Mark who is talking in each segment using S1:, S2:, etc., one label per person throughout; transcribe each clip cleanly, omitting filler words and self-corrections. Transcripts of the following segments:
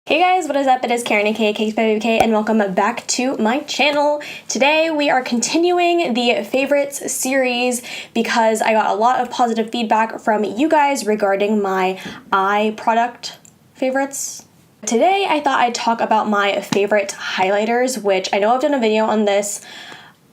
S1: Hey guys, what is up? It is Karen aka cakedbybabyk and welcome back to my channel. Today we are continuing the favorites series because I got a lot of positive feedback from you guys regarding my eye product favorites. Today I thought I'd talk about my favorite highlighters, which I know I've done a video on this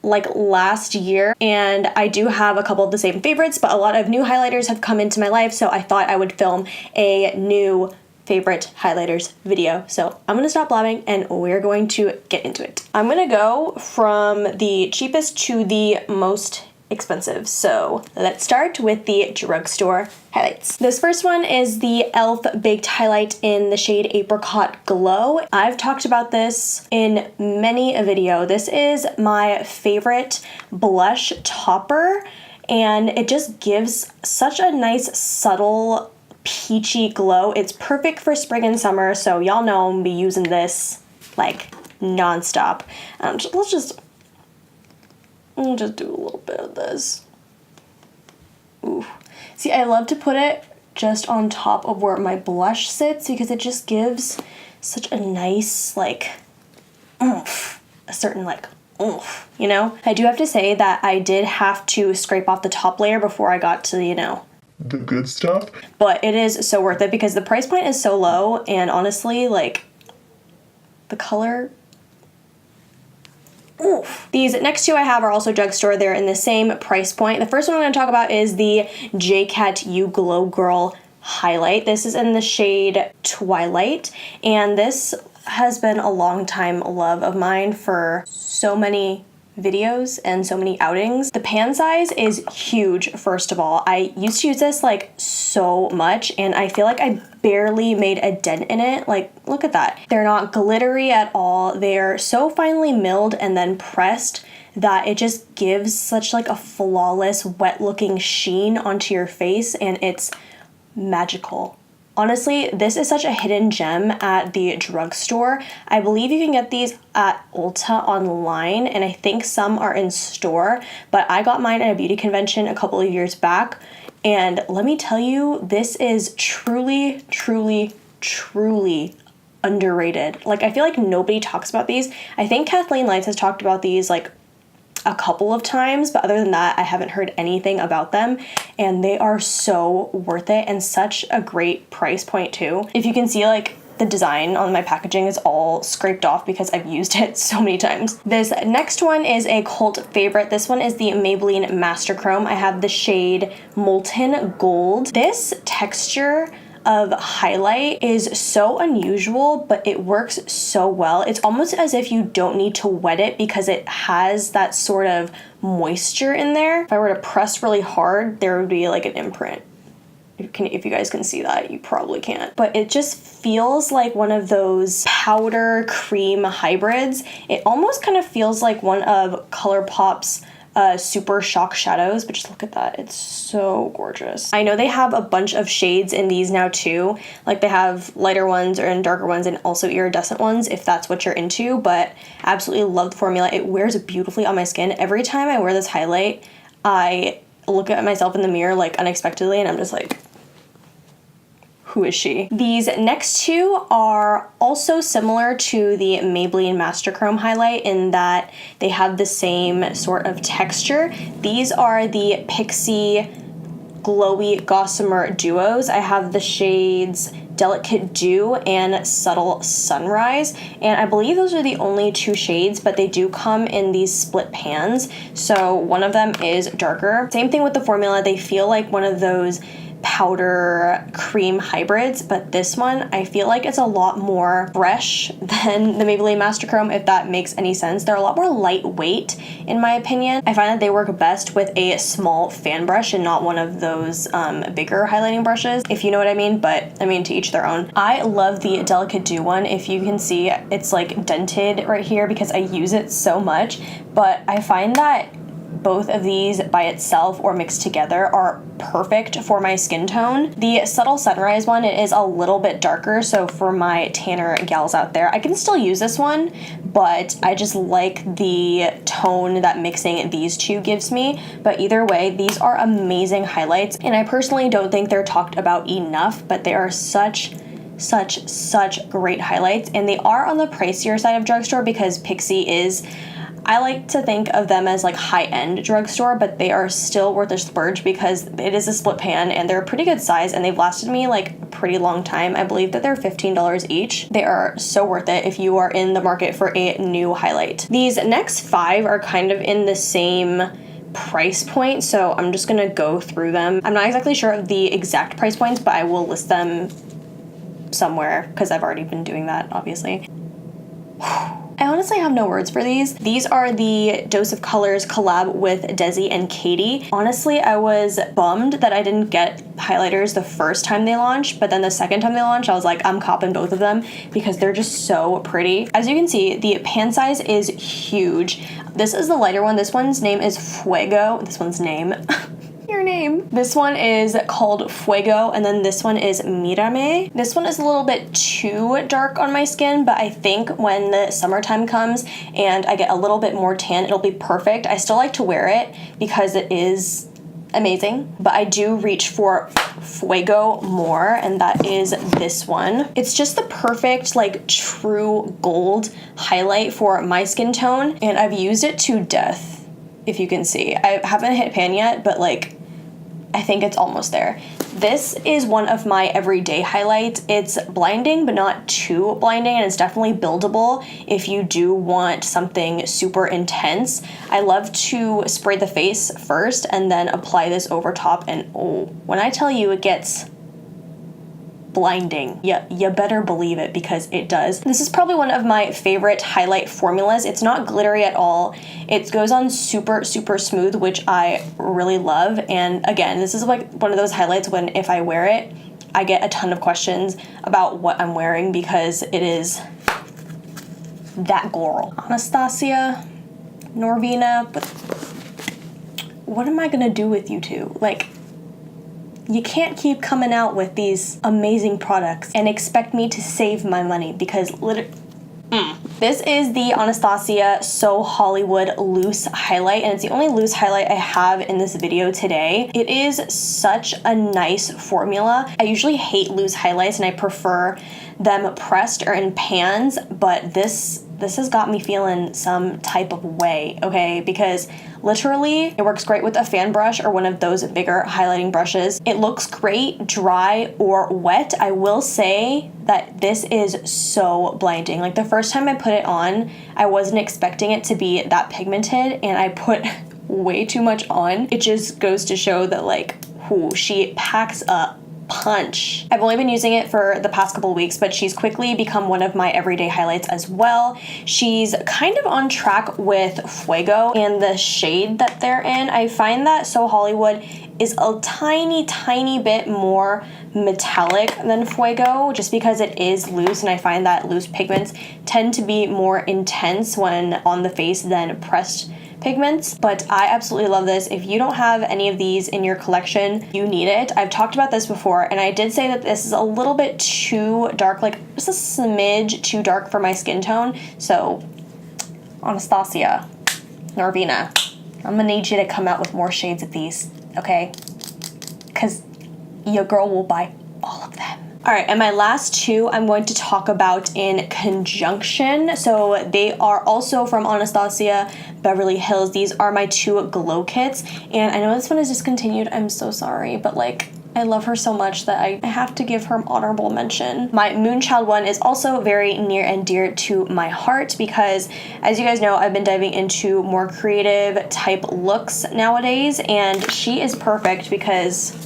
S1: like last year, and I do have a couple of the same favorites, but a lot of new highlighters have come into my life, so I thought I would film a new favorite highlighters video. So I'm gonna stop blabbing and we're going to get into it. I'm gonna go from the cheapest to the most expensive. So let's start with the drugstore highlights. This first one is the e.l.f. Baked Highlight in the shade Apricot Glow. I've talked about this in many a video. This is my favorite blush topper and it just gives such a nice subtle peachy glow. It's perfect for spring and summer, so y'all know I'm gonna be using this like non-stop. I'll just do a little bit of this. Ooh. See, I love to put it just on top of where my blush sits because it just gives such a nice like oomph, a certain like oomph, you know? I do have to say that I did have to scrape off the top layer before I got to, you know,
S2: the good stuff.
S1: But it is so worth it because the price point is so low, and honestly, like, the color, oof. These next two I have are also drugstore. They're in the same price point. The first one I'm going to talk about is the jcat You Glow Girl Highlight. This is in the shade Twilight, and this has been a long time love of mine for so many videos and so many outings. The pan size is huge, first of all. I used to use this like so much and I feel like I barely made a dent in it. Like, look at that. They're not glittery at all. They're so finely milled and then pressed that it just gives such like a flawless wet looking sheen onto your face, and it's magical. Honestly, this is such a hidden gem at the drugstore. I believe you can get these at Ulta online, and I think some are in store, but I got mine at a beauty convention a couple of years back, and let me tell you, this is truly, truly, truly underrated. Like, I feel like nobody talks about these. I think Kathleen Lights has talked about these like a couple of times, but other than that, I haven't heard anything about them, and they are so worth it and such a great price point too. If you can see, like, the design on my packaging is all scraped off because I've used it so many times. This next one is a cult favorite. This one is the Maybelline Master Chrome. I have the shade Molten Gold. This texture of highlight is so unusual, but it works so well. It's almost as if you don't need to wet it because it has that sort of moisture in there. If I were to press really hard, there would be like an imprint. If you guys can see that, you probably can't. But it just feels like one of those powder cream hybrids. It almost kind of feels like one of Colourpop's super shock shadows, but just look at that. It's so gorgeous. I know they have a bunch of shades in these now too. Like, they have lighter ones and darker ones and also iridescent ones if that's what you're into, but absolutely love the formula. It wears beautifully on my skin. Every time I wear this highlight, I look at myself in the mirror like unexpectedly and I'm just like, who is she? These next two are also similar to the Maybelline Master Chrome highlight in that they have the same sort of texture. These are the Pixi Glowy Gossamer Duos. I have the shades Delicate Dew and Subtle Sunrise, and I believe those are the only two shades, but they do come in these split pans, so one of them is darker. Same thing with the formula. They feel like one of those powder cream hybrids, but this one I feel like it's a lot more fresh than the Maybelline Master Chrome, if that makes any sense. They're a lot more lightweight in my opinion. I find that they work best with a small fan brush and not one of those bigger highlighting brushes, if you know what I mean, but I mean, to each their own. I love the Delicate Dew one. If you can see, it's like dented right here because I use it so much, but I find that both of these by itself or mixed together are perfect for my skin tone. The Subtle Sunrise one, it is a little bit darker, so for my tanner gals out there, I can still use this one, but I just like the tone that mixing these two gives me. But either way, these are amazing highlights, and I personally don't think they're talked about enough, but they are such such great highlights, and they are on the pricier side of drugstore because Pixi is, I like to think of them as like high-end drugstore, but they are still worth a splurge because it is a split pan and they're a pretty good size and they've lasted me like a pretty long time. I believe that they're $15 each. They are so worth it if you are in the market for a new highlight. These next 5 are kind of in the same price point, so I'm just gonna go through them. I'm not exactly sure of the exact price points, but I will list them somewhere because I've already been doing that, obviously. I honestly have no words for these. These are the Dose of Colors collab with Desi and Katy. Honestly, I was bummed that I didn't get highlighters the first time they launched, but then the second time they launched, I was like, I'm copping both of them because they're just so pretty. As you can see, the pan size is huge. This is the lighter one. This one's name is Fuego. This one's name. Your name. This one is called Fuego, and then this one is Mirame. This one is a little bit too dark on my skin, but I think when the summertime comes and I get a little bit more tan, it'll be perfect. I still like to wear it because it is amazing, but I do reach for Fuego more, and that is this one. It's just the perfect like true gold highlight for my skin tone, and I've used it to death. If you can see, I haven't hit pan yet, but like I think it's almost there. This is one of my everyday highlights. It's blinding, but not too blinding, and it's definitely buildable if you do want something super intense. I love to spray the face first and then apply this over top, and oh, when I tell you it gets blinding. Yeah, you better believe it because it does. This is probably one of my favorite highlight formulas. It's not glittery at all. It goes on super smooth, which I really love. And again, this is like one of those highlights when if I wear it, I get a ton of questions about what I'm wearing because it is that girl. Anastasia, Norvina, but what am I gonna do with you two? Like, you can't keep coming out with these amazing products and expect me to save my money because This is the Anastasia So Hollywood loose highlight, and it's the only loose highlight I have in this video today. It is such a nice formula. I usually hate loose highlights and I prefer them pressed or in pans, but this has got me feeling some type of way, okay? Because literally, it works great with a fan brush or one of those bigger highlighting brushes. It looks great dry or wet. I will say that this is so blinding. Like the first time I put it on, I wasn't expecting it to be that pigmented, and I put way too much on. It just goes to show that like, she packs a punch. I've only been using it for the past couple weeks, but she's quickly become one of my everyday highlights as well. She's kind of on track with Fuego and the shade that they're in. I find that So Hollywood is a tiny bit more metallic than Fuego just because it is loose, and I find that loose pigments tend to be more intense when on the face than pressed pigments. But I absolutely love this. If you don't have any of these in your collection, you need it. I've talked about this before, and I did say that this is a little bit too dark, like just a smidge too dark for my skin tone. So Anastasia, Norvina, I'm gonna need you to come out with more shades of these, okay? Because your girl will buy all of them. All right, and my last two I'm going to talk about in conjunction. So they are also from Anastasia Beverly Hills. These are my two glow kits, and I know this one is discontinued. I'm so sorry, but like, I love her so much that I have to give her an honorable mention. My Moonchild one is also very near and dear to my heart because, as you guys know, I've been diving into more creative type looks nowadays, and she is perfect because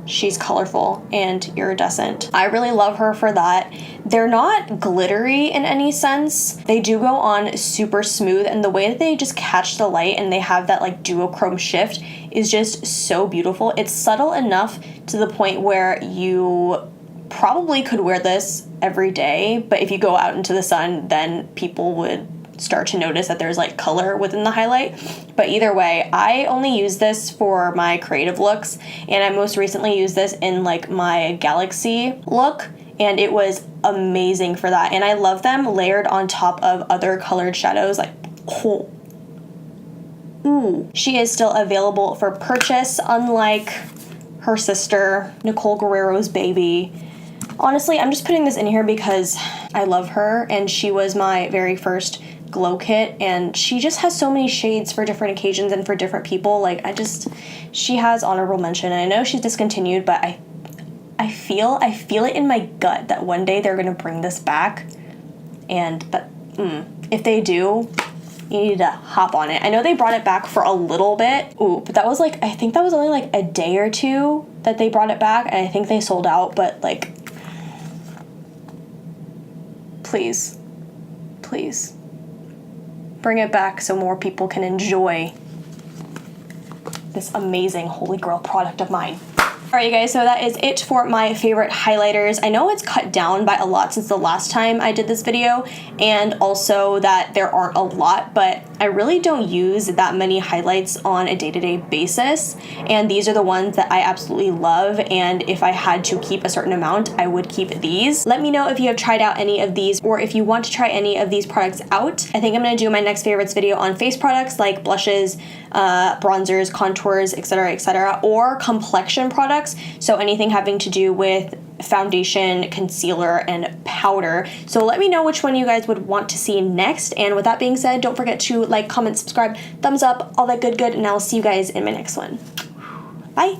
S1: she's colorful and iridescent. I really love her for that. They're not glittery in any sense. They do go on super smooth, and the way that they just catch the light and they have that like duochrome shift is just so beautiful. It's subtle enough to the point where you probably could wear this every day, but if you go out into the sun, then people would start to notice that there's like color within the highlight. But either way, I only use this for my creative looks, and I most recently used this in like my Galaxy look, and it was amazing for that. And I love them layered on top of other colored shadows. Like, oh, ooh. She is still available for purchase, unlike her sister, Nicole Guerriero's baby. Honestly, I'm just putting this in here because I love her, and she was my very first glow kit, and she just has so many shades for different occasions and for different people. Like, she has honorable mention, and I know she's discontinued, but I feel it in my gut that one day they're gonna bring this back, and if they do, you need to hop on it. I know they brought it back for a little bit. Ooh, but that was like, I think that was only like a day or two that they brought it back, and I think they sold out, but like, please, please, bring it back so more people can enjoy this amazing Holy Grail product of mine. Alright, you guys, so that is it for my favorite highlighters. I know it's cut down by a lot since the last time I did this video, and also that there aren't a lot, but I really don't use that many highlights on a day-to-day basis, and these are the ones that I absolutely love, and if I had to keep a certain amount, I would keep these. Let me know if you have tried out any of these, or if you want to try any of these products out. I think I'm going to do my next favorites video on face products like blushes, bronzers, contours, etc., or complexion products. So anything having to do with foundation, concealer, and powder. So let me know which one you guys would want to see next. And with that being said, don't forget to like, comment, subscribe, thumbs up, all that good, and I'll see you guys in my next one. Bye.